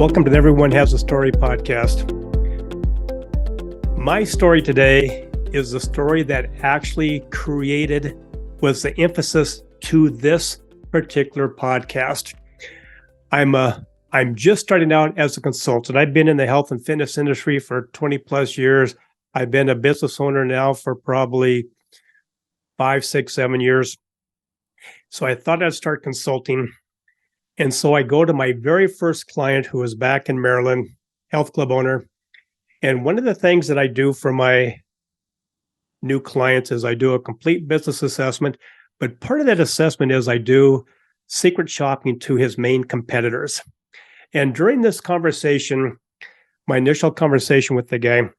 Welcome to the Everyone Has a Story podcast. My story today is the story that actually was the emphasis to this particular podcast. I'm just starting out as a consultant. I've been in the health and fitness industry for 20 plus years. I've been a business owner now for probably 5, 6, 7 years. So I thought I'd start consulting. And so I go to my very first client, who was back in Maryland, health club owner. And one of the things that I do for my new clients is I do a complete business assessment. But part of that assessment is I do secret shopping to his main competitors. And during this conversation, my initial conversation with the guy,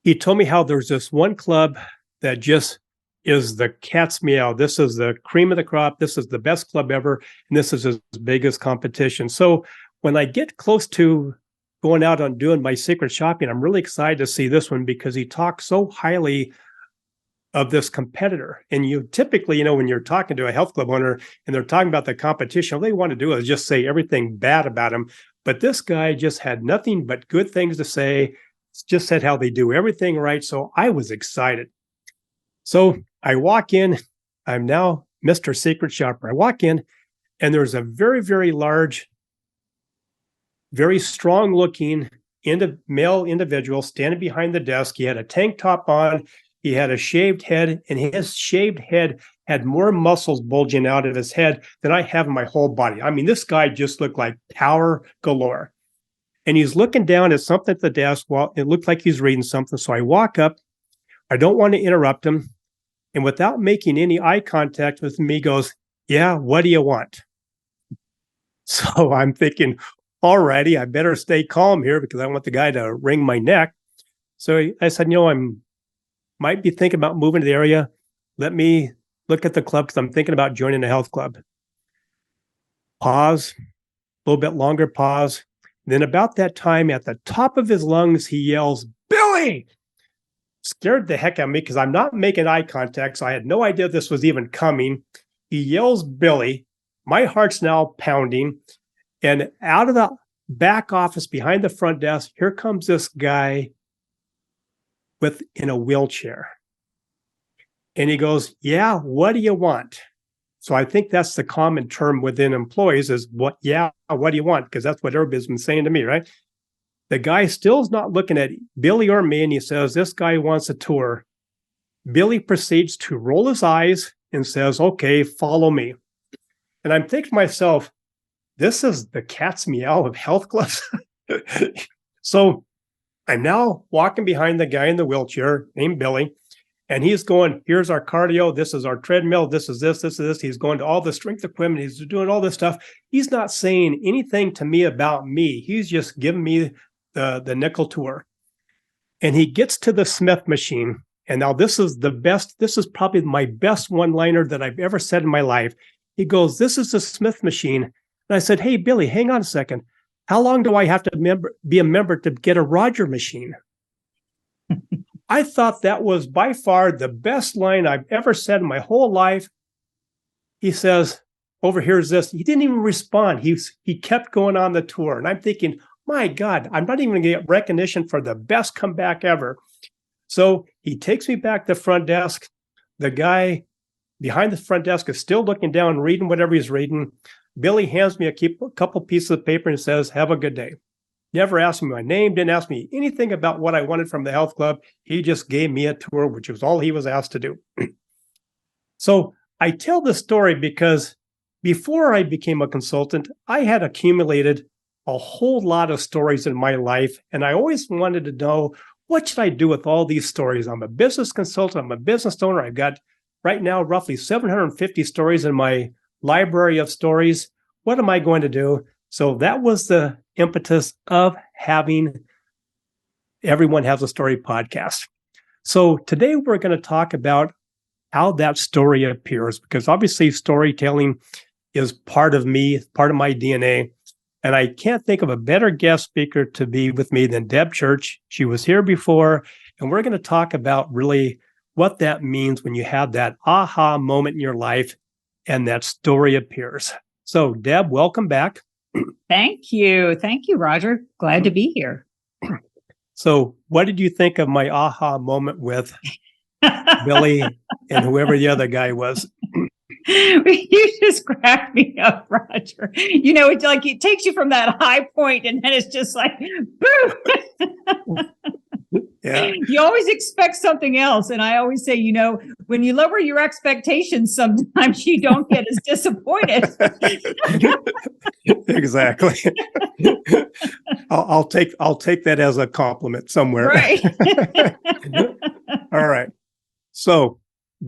he told me how there's this one club that just is the cat's meow. This is the cream of the crop. This is the best club ever. And this is his biggest competition. So when I get close to going out and doing my secret shopping, I'm really excited to see this one because he talks so highly of this competitor. And you typically, when you're talking to a health club owner and they're talking about the competition, all they want to do is just say everything bad about him. But this guy just had nothing but good things to say, just said how they do everything right. So I was excited. So I walk in, I'm now Mr. Secret Shopper. I walk in and there's a very, very large, very strong looking male individual standing behind the desk. He had a tank top on, he had a shaved head, and his shaved head had more muscles bulging out of his head than I have in my whole body. I mean, this guy just looked like power galore. And he's looking down at something at the desk. Well, it looked like he's reading something. So I walk up. I don't want to interrupt him. And without making any eye contact with me, he goes, "Yeah, what do you want?" So I'm thinking, all righty, I better stay calm here because I don't want the guy to wring my neck. So I said, might be thinking about moving to the area. Let me look at the club because I'm thinking about joining a health club. Pause, a little bit longer pause. Then about that time, at the top of his lungs, he yells, "Billy!" Scared the heck out of me because I'm not making eye contact. So I had no idea this was even coming. He yells, "Billy." My heart's now pounding. And out of the back office behind the front desk, here comes this guy in a wheelchair. And he goes, "Yeah, what do you want?" So I think that's the common term within employees is what do you want? Because that's what everybody's been saying to me, right? The guy still is not looking at Billy or me, and he says, "This guy wants a tour." Billy proceeds to roll his eyes and says, "Okay, follow me." And I'm thinking to myself, this is the cat's meow of health clubs. So I'm now walking behind the guy in the wheelchair named Billy, and he's going, "Here's our cardio. This is our treadmill. This is this, this is this." He's going to all the strength equipment. He's doing all this stuff. He's not saying anything to me about me. He's just giving me the nickel tour. And he gets to the Smith machine. And now this is probably my best one-liner that I've ever said in my life. He goes, "This is the Smith machine." And I said, "Hey, Billy, hang on a second. How long do I have to be a member to get a Roger machine?" I thought that was by far the best line I've ever said in my whole life. He says, "Over here's this." He didn't even respond. He kept going on the tour. And I'm thinking, my God, I'm not even going to get recognition for the best comeback ever. So he takes me back to the front desk. The guy behind the front desk is still looking down, reading whatever he's reading. Billy hands me a couple pieces of paper and says, "Have a good day." Never asked me my name, didn't ask me anything about what I wanted from the health club. He just gave me a tour, which was all he was asked to do. So I tell this story because before I became a consultant, I had accumulated a whole lot of stories in my life. And I always wanted to know, what should I do with all these stories? I'm a business consultant. I'm a business owner. I've got right now roughly 750 stories in my library of stories. What am I going to do? So that was the impetus of having Everyone Has a Story podcast. So today we're going to talk about how that story appears, because obviously storytelling is part of me, part of my DNA. And I can't think of a better guest speaker to be with me than Deb Church. She was here before, and we're going to talk about really what that means when you have that aha moment in your life and that story appears. So, Deb, welcome back. Thank you. Thank you, Roger. Glad to be here. So, what did you think of my aha moment with Billy and whoever the other guy was? You just cracked me up, Roger. You know, it's like it takes you from that high point and then it's just like, boom. Yeah. You always expect something else. And I always say, you know, when you lower your expectations, sometimes you don't get as disappointed. Exactly. I'll take that as a compliment somewhere. Right. All right. So,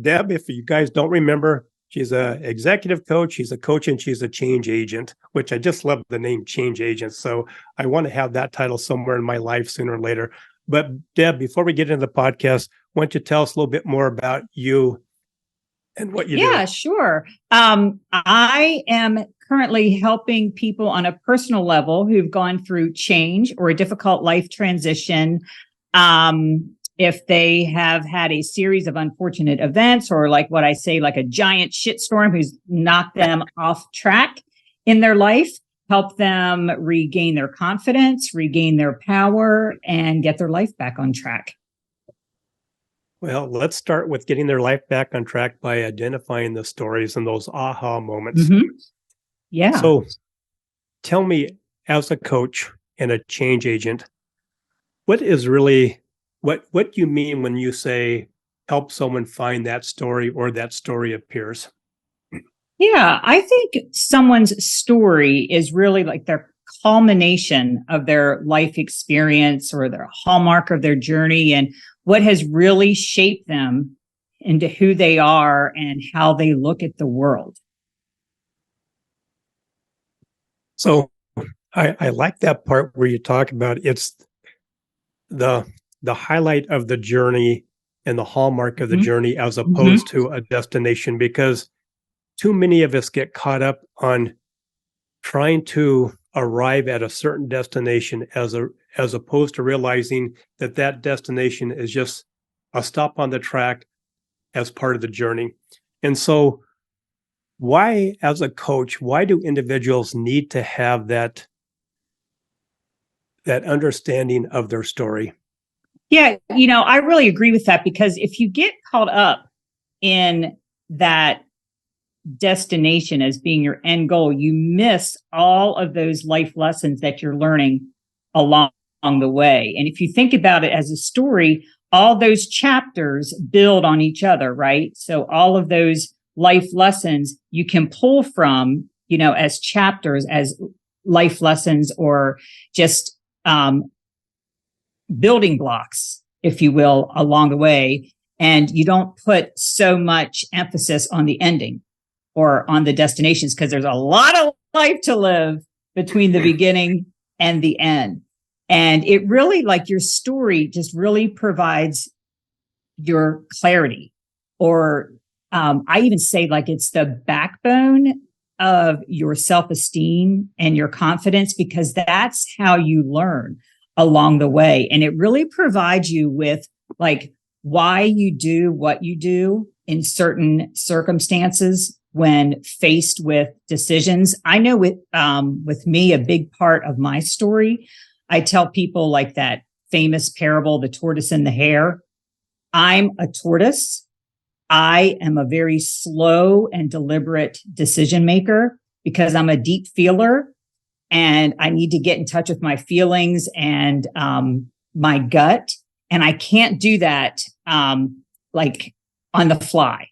Deb, if you guys don't remember, she's an executive coach, she's a coach, and she's a change agent, which I just love the name change agent. So I want to have that title somewhere in my life sooner or later. But Deb, before we get into the podcast, why don't you tell us a little bit more about you and what you do? Yeah, sure. I am currently helping people on a personal level who've gone through change or a difficult life transition. If they have had a series of unfortunate events, or like what I say, like a giant shitstorm who's knocked them off track in their life, help them regain their confidence, regain their power, and get their life back on track. Well, let's start with getting their life back on track by identifying the stories and those aha moments. Mm-hmm. Yeah. So tell me, as a coach and a change agent, what is really what you mean when you say help someone find that story or that story appears? Yeah, I think someone's story is really like their culmination of their life experience or their hallmark of their journey and what has really shaped them into who they are and how they look at the world. So I like that part where you talk about it's the highlight of the journey and the hallmark of the journey as opposed to a destination, because too many of us get caught up on trying to arrive at a certain destination as opposed to realizing that that destination is just a stop on the track as part of the journey. And so why, as a coach, why do individuals need to have that understanding of their story? Yeah, you know, I really agree with that, because if you get caught up in that destination as being your end goal, you miss all of those life lessons that you're learning along the way. And if you think about it as a story, all those chapters build on each other, right? So all of those life lessons you can pull from, you know, as chapters, as life lessons, or just building blocks, if you will, along the way. And you don't put so much emphasis on the ending or on the destinations, because there's a lot of life to live between the beginning and the end. And it really, like, your story just really provides your clarity, or I even say, like, it's the backbone of your self-esteem and your confidence, because that's how you learn along the way. And it really provides you with, like, why you do what you do in certain circumstances when faced with decisions. I know with me, a big part of my story, I tell people, like, that famous parable, the tortoise and the hare. I'm a tortoise. I am a very slow and deliberate decision maker because I'm a deep feeler, and I need to get in touch with my feelings and my gut. And I can't do that like on the fly.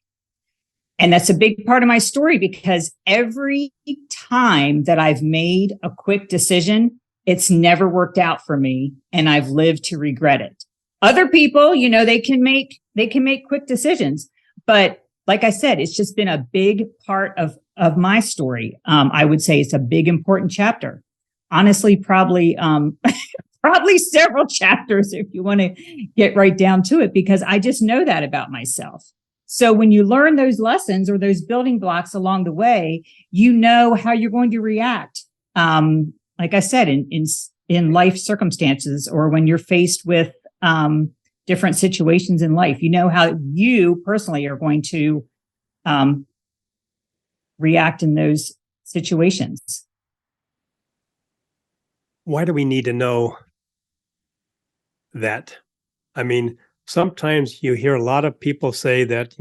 And that's a big part of my story, because every time that I've made a quick decision, it's never worked out for me, and I've lived to regret it. Other people, you know, they can make quick decisions, but like I said, it's just been a big part of my story. I would say it's a big, important chapter. Honestly, probably several chapters if you want to get right down to it, because I just know that about myself. So when you learn those lessons or those building blocks along the way, you know how you're going to react. Like I said, in life circumstances, or when you're faced with different situations in life, you know how you personally are going to react in those situations. why do we need to know that? I mean, sometimes you hear a lot of people say that,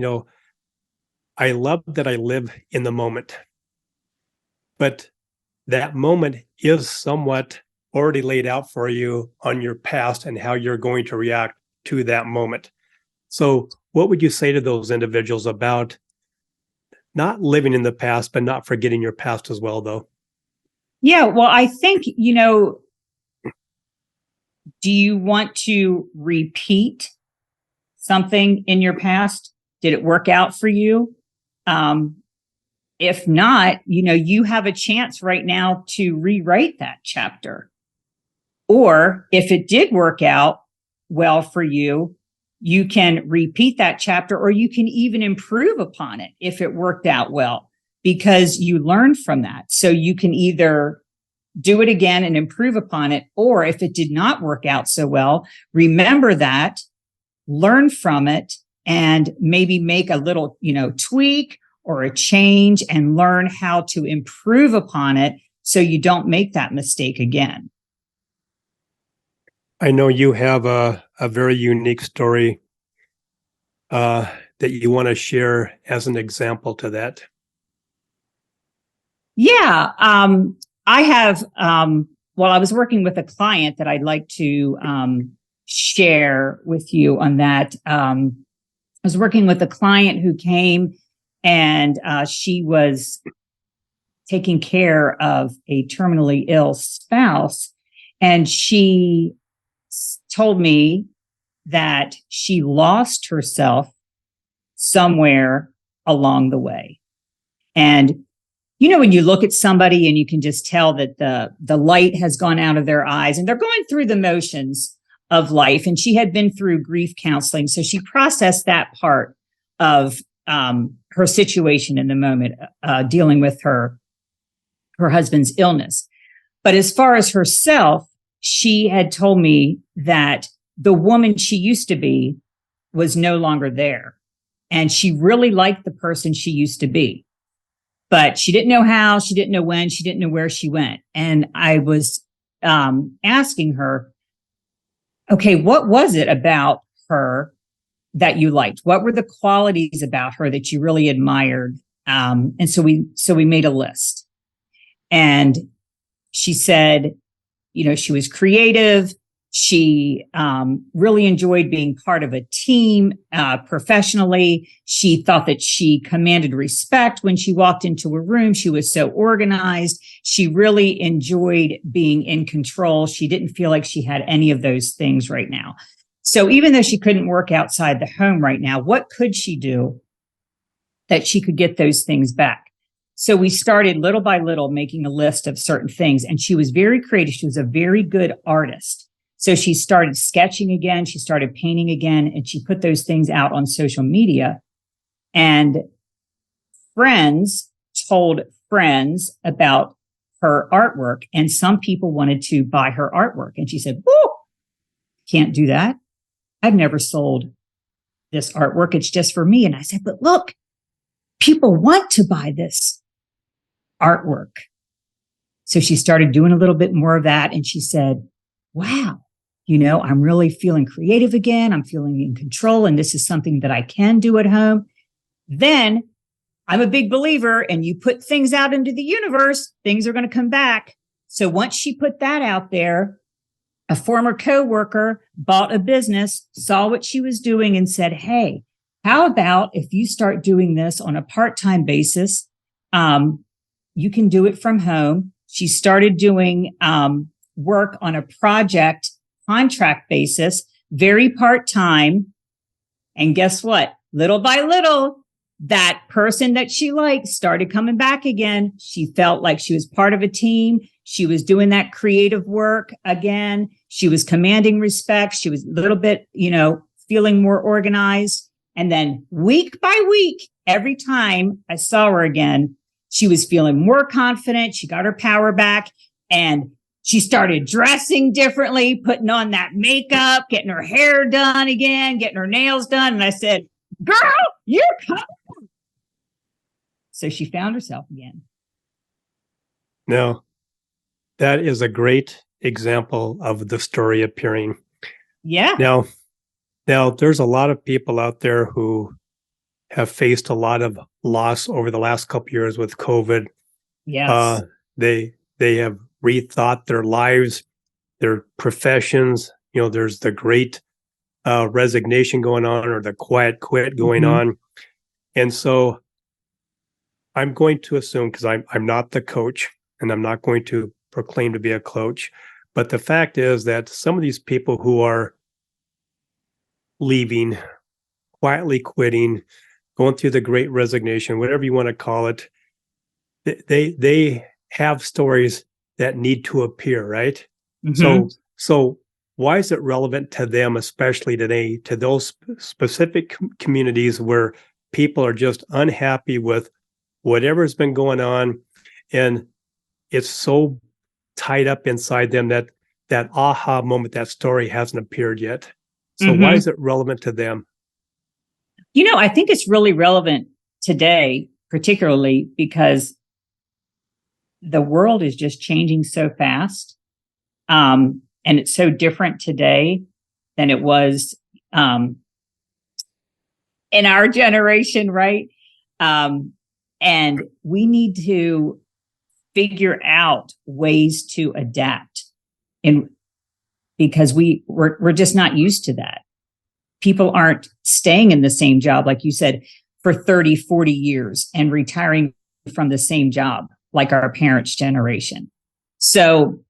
I love that I live in the moment, but that moment is somewhat already laid out for you on your past and how you're going to react to that moment. So, what would you say to those individuals about not living in the past, but not forgetting your past as well, though? Yeah, well, I think, do you want to repeat something in your past? Did it work out for you? If not, you have a chance right now to rewrite that chapter. Or if it did work out well for you, you can repeat that chapter, or you can even improve upon it if it worked out well, because you learned from that. So you can either do it again and improve upon it, or if it did not work out so well, remember that, learn from it, and maybe make a little, tweak or a change and learn how to improve upon it so you don't make that mistake again. I know you have a very unique story that you want to share as an example to that. Yeah. I have, I was working with a client that I'd like to share with you on that. I was working with a client who came and she was taking care of a terminally ill spouse. And she told me that she lost herself somewhere along the way. And when you look at somebody and you can just tell that the light has gone out of their eyes and they're going through the motions of life. And she had been through grief counseling. So she processed that part of her situation in the moment, dealing with her husband's illness. But as far as herself, she had told me that the woman she used to be was no longer there. And she really liked the person she used to be. But she didn't know how, she didn't know when, she didn't know where she went. And I was asking her, okay, what was it about her that you liked? What were the qualities about her that you really admired? And so we made a list. And she said, she was creative. She really enjoyed being part of a team professionally. She thought that she commanded respect when she walked into a room. She was so organized. She really enjoyed being in control. She didn't feel like she had any of those things right now. So even though she couldn't work outside the home right now, what could she do that she could get those things back? So we started little by little making a list of certain things. And she was very creative. She was a very good artist. So she started sketching again. She started painting again. And she put those things out on social media. And friends told friends about her artwork. And some people wanted to buy her artwork. And she said, "Whoa, can't do that. I've never sold this artwork. It's just for me." And I said, "But look, people want to buy this artwork." So she started doing a little bit more of that. And she said, "Wow, I'm really feeling creative again. I'm feeling in control. And this is something that I can do at home." Then I'm a big believer, and you put things out into the universe, things are going to come back. So once she put that out there, a former coworker bought a business, saw what she was doing, and said, "Hey, how about if you start doing this on a part-time basis? You can do it from home." She started doing work on a project contract basis, very part-time. And guess what? Little by little, that person that she liked started coming back again. She felt like she was part of a team. She was doing that creative work again. She was commanding respect. She was a little bit, feeling more organized. And then week by week, every time I saw her again, she was feeling more confident. She got her power back, and she started dressing differently, putting on that makeup, getting her hair done again, getting her nails done. And I said, "Girl, you're coming." So she found herself again. Now, that is a great example of the story appearing. Yeah. Now there's a lot of people out there who have faced a lot of loss over the last couple of years with COVID. Yes. They have rethought their lives, their professions. There's the great resignation going on, or the quiet quit going on. And so I'm going to assume, because I'm not the coach and I'm not going to proclaim to be a coach, but the fact is that some of these people who are leaving, quietly quitting, going through the great resignation, whatever you want to call it, they have stories that need to appear, right? So why is it relevant to them, especially today, to those specific communities where people are just unhappy with whatever's been going on, and it's so tied up inside them that aha moment, that story hasn't appeared yet? So why is it relevant to them? I think it's really relevant today, particularly because the world is just changing so fast. And it's so different today than it was in our generation, right? And we need to figure out ways to adapt, because we're just not used to that. People aren't staying in the same job, like you said, for 30, 40 years and retiring from the same job like our parents' generation. So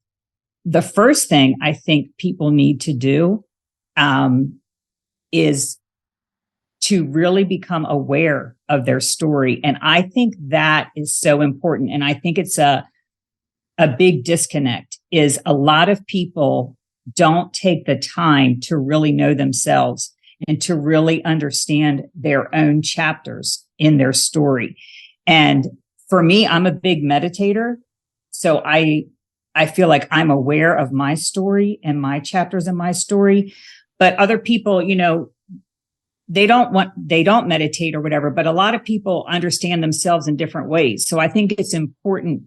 the first thing I think people need to do is to really become aware of their story. And I think that is so important. And I think it's a big disconnect, is a lot of people don't take the time to really know themselves and to really understand their own chapters in their story. And for me, I'm a big meditator. So I feel like I'm aware of my story and my chapters in my story. But other people, they don't meditate or whatever, but a lot of people understand themselves in different ways. So I think it's important,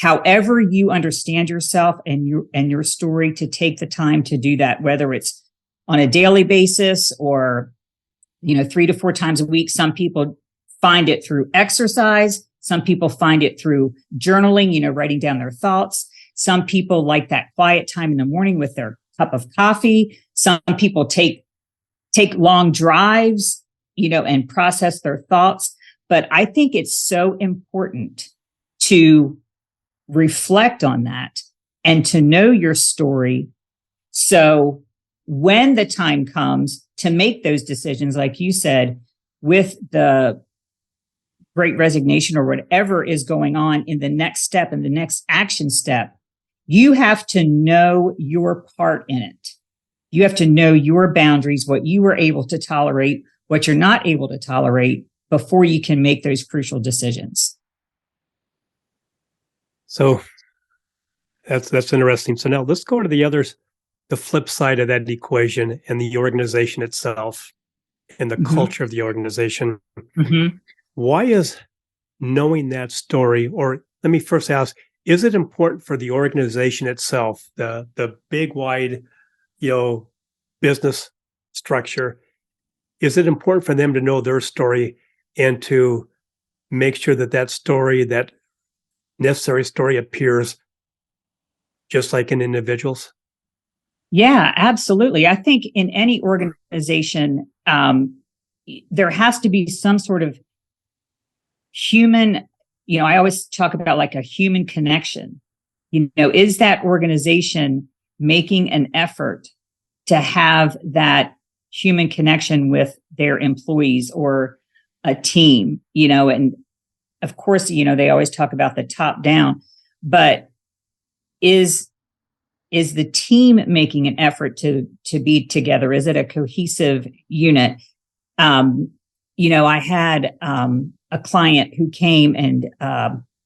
however you understand yourself and your story, to take the time to do that, whether it's on a daily basis or, 3 to 4 times a week. Some people find it through exercise. Some people find it through journaling, writing down their thoughts. Some people like that quiet time in the morning with their cup of coffee. Some people take long drives, and process their thoughts. But I think it's so important to reflect on that and to know your story. So when the time comes to make those decisions, like you said, with the great resignation or whatever is going on in the next step and the next action step, you have to know your part in it. You have to know your boundaries, what you were able to tolerate, what you're not able to tolerate, before you can make those crucial decisions. So that's interesting. So now let's go to the flip side of that equation, and the organization itself and the culture of the organization. Why is knowing that story, or let me first ask, is it important for the organization itself, the big, wide, business structure? Is it important for them to know their story and to make sure that story, that necessary story, appears just like in individuals? Yeah, absolutely. I think in any organization, there has to be some sort of human, I always talk about like a human connection. Is that organization making an effort to have that human connection with their employees or a team, and of course, they always talk about the top down, but is the team making an effort to be together? Is it a cohesive unit? I had a client who came, and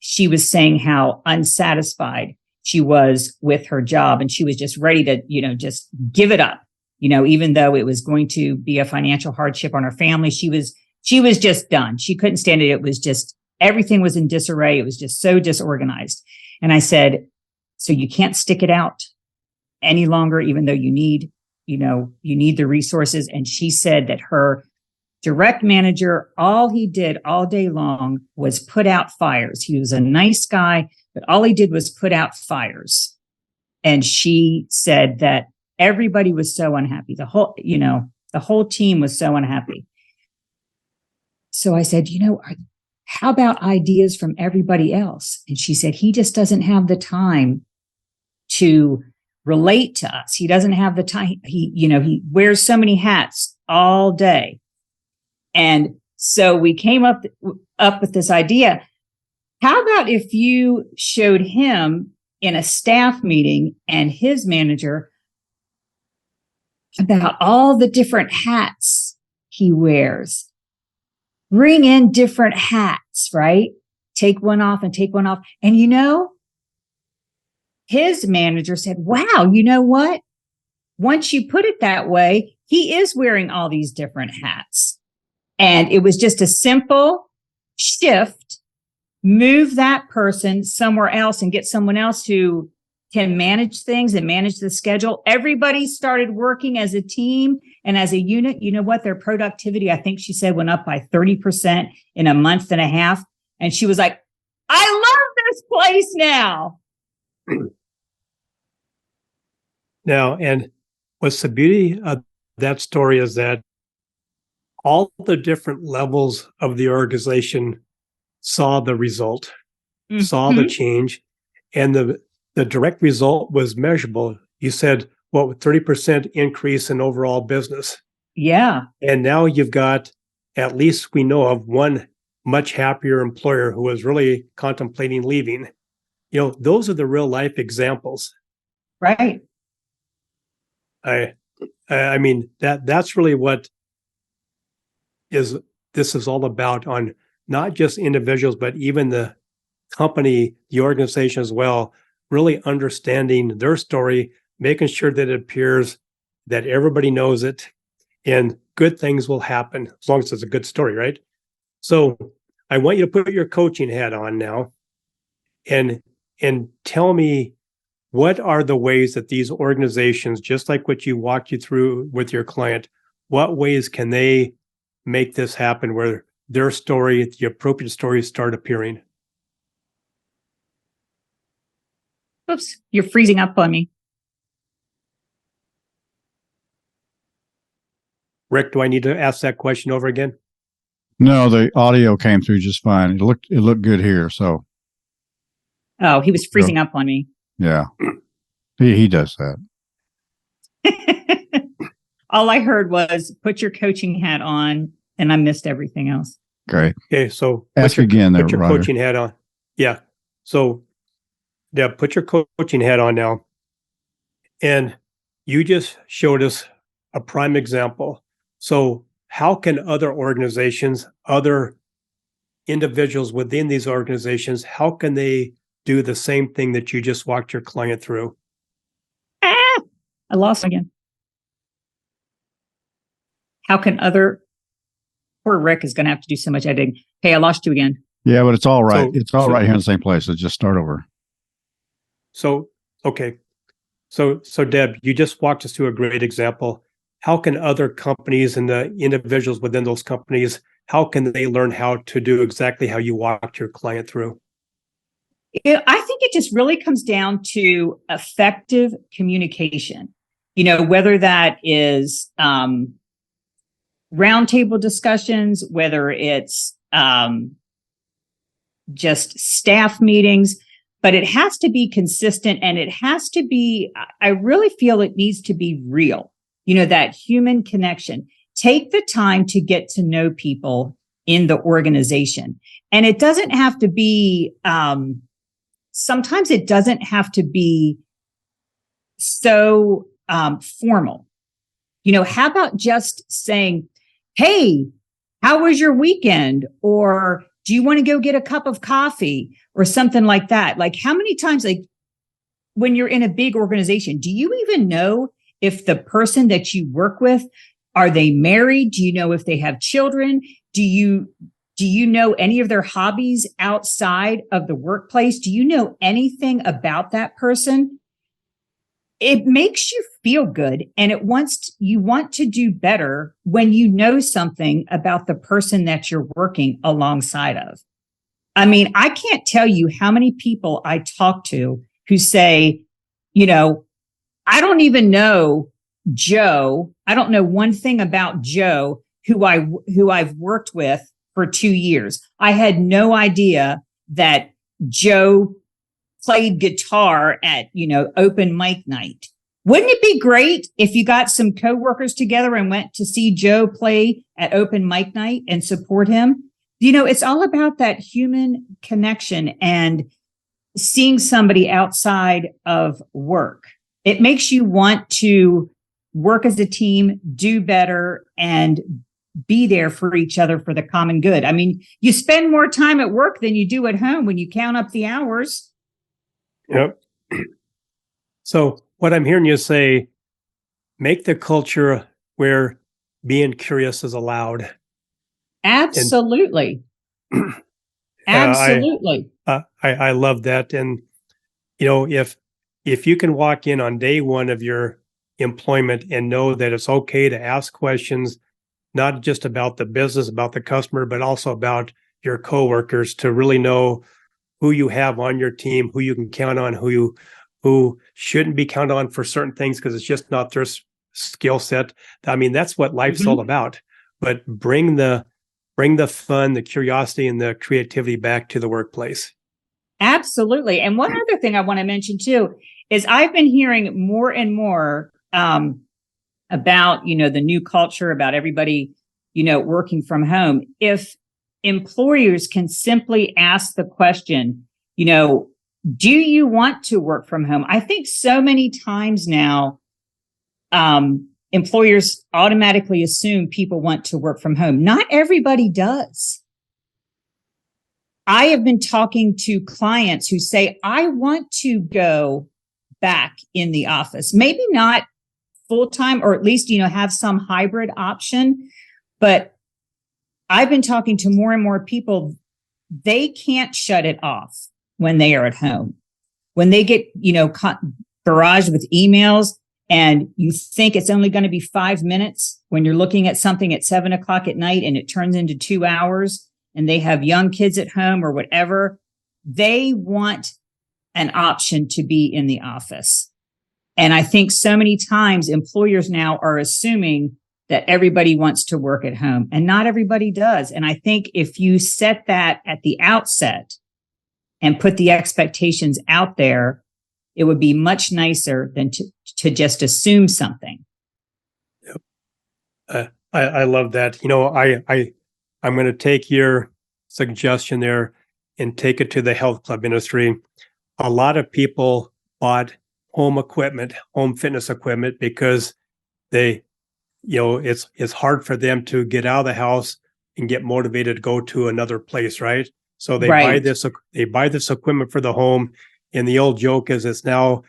she was saying how unsatisfied she was with her job, and she was just ready to, just give it up. Even though it was going to be a financial hardship on her family, she was just done. She couldn't stand it. It was just, everything was in disarray. It was just so disorganized. And I said, So you can't stick it out any longer, even though you need the resources. And she said that her direct manager, all he did all day long was put out fires. He was a nice guy, but all he did was put out fires. And she said that everybody was so unhappy. The whole team was so unhappy. So I said, how about ideas from everybody else? And she said, he just doesn't have the time to relate to us. He doesn't have the time. He wears so many hats all day. And so we came up with this idea. How about if you showed him in a staff meeting and his manager about all the different hats he wears? Bring in different hats, right? Take one off and take one off. And his manager said, wow, you know what? Once you put it that way, he is wearing all these different hats. And it was just a simple shift, move that person somewhere else and get someone else who can manage things and manage the schedule. Everybody started working as a team and as a unit. You know what? Their productivity, I think she said, went up by 30% in a month and a half. And she was like, I love this place now. Now, and what's the beauty of that story is that all the different levels of the organization saw the result, saw the change, and the direct result was measurable. You said, 30% increase in overall business. Yeah. And now you've got, at least we know of, one much happier employer who was really contemplating leaving. Those are the real life examples. Right. I mean, that's really what this is all about, on not just individuals, but even the company, the organization as well, really understanding their story, making sure that it appears, that everybody knows it, and good things will happen as long as it's a good story, right? So I want you to put your coaching hat on now and tell me, what are the ways that these organizations, just like what you walked you through with your client, what ways can they make this happen where their story, the appropriate stories, start appearing? Oops, you're freezing up on me. Rick, do I need to ask that question over again? No, the audio came through just fine. It looked good here. So. Oh, he was freezing up on me. Yeah, he does that. All I heard was put your coaching hat on, and I missed everything else. Great. Okay, so ask again there, put your Roger. Coaching hat on. Yeah. So, yeah, put your coaching hat on now. And you just showed us a prime example. So how can other organizations, other individuals within these organizations, how can they do the same thing that you just walked your client through? I lost again. How can poor Rick is going to have to do so much editing. Hey, I lost you again. Yeah, but it's all right. It's all right here in the same place. Let's just start over. So, okay. So Deb, you just walked us through a great example. How can other companies and the individuals within those companies, how can they learn how to do exactly how you walked your client through? I think it just really comes down to effective communication. Whether that is roundtable discussions, whether it's just staff meetings, but it has to be consistent, and it has to be, I really feel it needs to be real. That human connection. Take the time to get to know people in the organization. And it doesn't have to be, sometimes it doesn't have to be so formal. How about just saying, hey, how was your weekend? Or do you want to go get a cup of coffee or something like that? Like, how many times, like, when you're in a big organization, do you even know if the person that you work with, are they married? Do you know if they have children? Do you Do you know any of their hobbies outside of the workplace? Do you know anything about that person? It makes you feel good, and you want to do better when you know something about the person that you're working alongside of. I mean, I can't tell you how many people I talk to who say, I don't even know Joe. I don't know one thing about Joe who I've worked with for 2 years. I had no idea that Joe played guitar at, open mic night. Wouldn't it be great if you got some coworkers together and went to see Joe play at open mic night and support him? It's all about that human connection and seeing somebody outside of work. It makes you want to work as a team, do better, and be there for each other for the common good. I mean, you spend more time at work than you do at home when you count up the hours. Yep. So what I'm hearing you say, make the culture where being curious is allowed. Absolutely. Absolutely. I love that. And, if you can walk in on day one of your employment and know that it's okay to ask questions, not just about the business, about the customer, but also about your coworkers, to really know who you have on your team, who you can count on, who shouldn't be counted on for certain things because it's just not their skill set. I mean, that's what life's all about. But bring the fun, the curiosity, and the creativity back to the workplace. Absolutely. And one other thing I want to mention too is I've been hearing more and more about, the new culture, about everybody, working from home. If employers can simply ask the question, do you want to work from home? I think so many times now, employers automatically assume people want to work from home. Not everybody does. I have been talking to clients who say, I want to go back in the office, maybe not full-time, or at least, have some hybrid option. But I've been talking to more and more people. They can't shut it off when they are at home. When they get, barraged with emails, and you think it's only going to be 5 minutes when you're looking at something at 7:00 at night and it turns into 2 hours, and they have young kids at home or whatever, they want an option to be in the office. And I think so many times employers now are assuming that everybody wants to work at home, and not everybody does. And I think if you set that at the outset and put the expectations out there, it would be much nicer than to just assume something. Yep. I love that. I'm going to take your suggestion there and take it to the health club industry. A lot of people bought home fitness equipment, because it's hard for them to get out of the house and get motivated to go to another place, right? So they buy this equipment for the home, and the old joke is it's now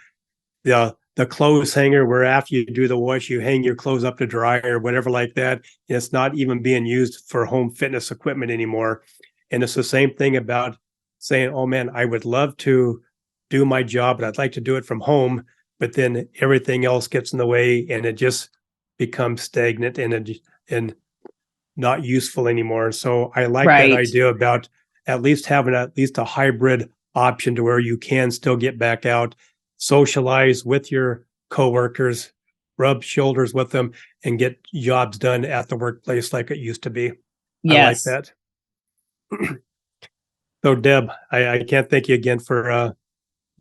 the clothes hanger where after you do the wash, you hang your clothes up to dry or whatever like that. It's not even being used for home fitness equipment anymore. And it's the same thing about saying, oh man, I would love to do my job, but I'd like to do it from home. But then everything else gets in the way, and it just becomes stagnant and not useful anymore. So I like that idea about at least having a hybrid option to where you can still get back out, socialize with your coworkers, rub shoulders with them, and get jobs done at the workplace like it used to be. Yes. I like that. So Deb, I can't thank you again for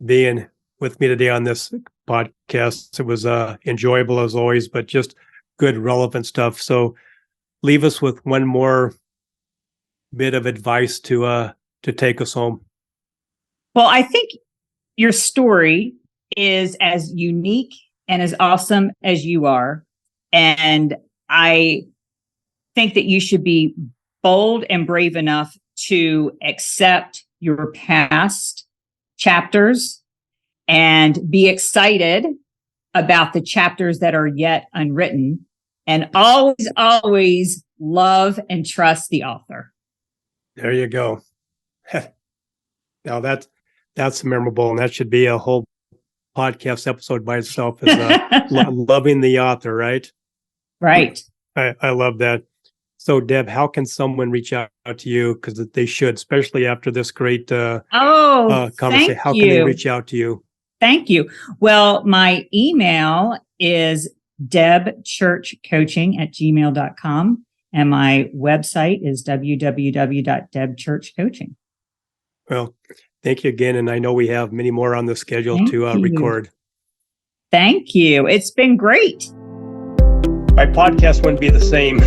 being with me today on this podcast. It was enjoyable as always, but just good, relevant stuff. So leave us with one more bit of advice to take us home. Well, I think your story is as unique and as awesome as you are. And I think that you should be bold and brave enough to accept your past chapters and be excited about the chapters that are yet unwritten, and always, always love and trust the author. There you go. Now that's memorable, and that should be a whole podcast episode by itself. Is loving the author, right? Right. I love that. So, Deb, how can someone reach out to you? Because they should, especially after this great conversation. How can they reach out to you? Thank you. Well, my email is debchurchcoaching@gmail.com. And my website is www.debchurchcoaching. Well, thank you again. And I know we have many more on the schedule to record. Thank you. It's been great. My podcast wouldn't be the same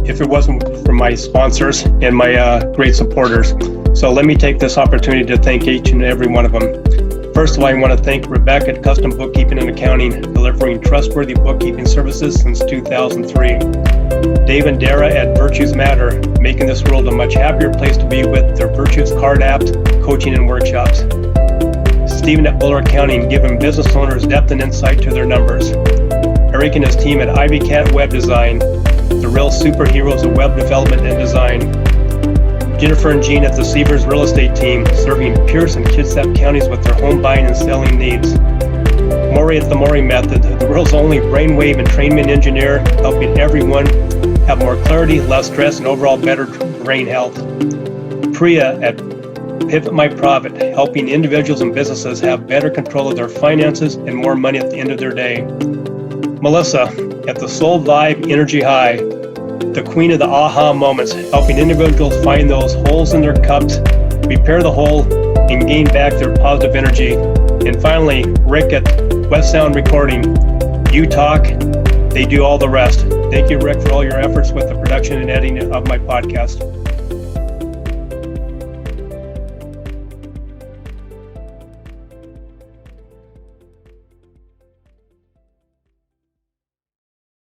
if it wasn't for my sponsors and my great supporters. So let me take this opportunity to thank each and every one of them. First of all, I want to thank Rebecca at Custom Bookkeeping and Accounting, delivering trustworthy bookkeeping services since 2003. Dave and Debra at Virtues Matter, making this world a much happier place to be with their Virtues card apps, coaching, and workshops. Stephen at Buller Accounting, giving business owners depth and insight to their numbers. Eric and his team at Ivy Cat Web Design, the real superheroes of web development and design. Jennifer and Jean at the Seavers Real Estate Team, serving Pierce and Kitsap counties with their home buying and selling needs. Maury at the Maury Method, the world's only brainwave entrainment engineer, helping everyone have more clarity, less stress, and overall better brain health. Priya at Pivot My Profit, helping individuals and businesses have better control of their finances and more money at the end of their day. Melissa at the Soul Vibe Energy High, the queen of the aha moments, helping individuals find those holes in their cups, repair the hole, and gain back their positive energy. And finally, Rick at West Sound Recording. You talk, they do all the rest. Thank you, Rick, for all your efforts with the production and editing of my podcast.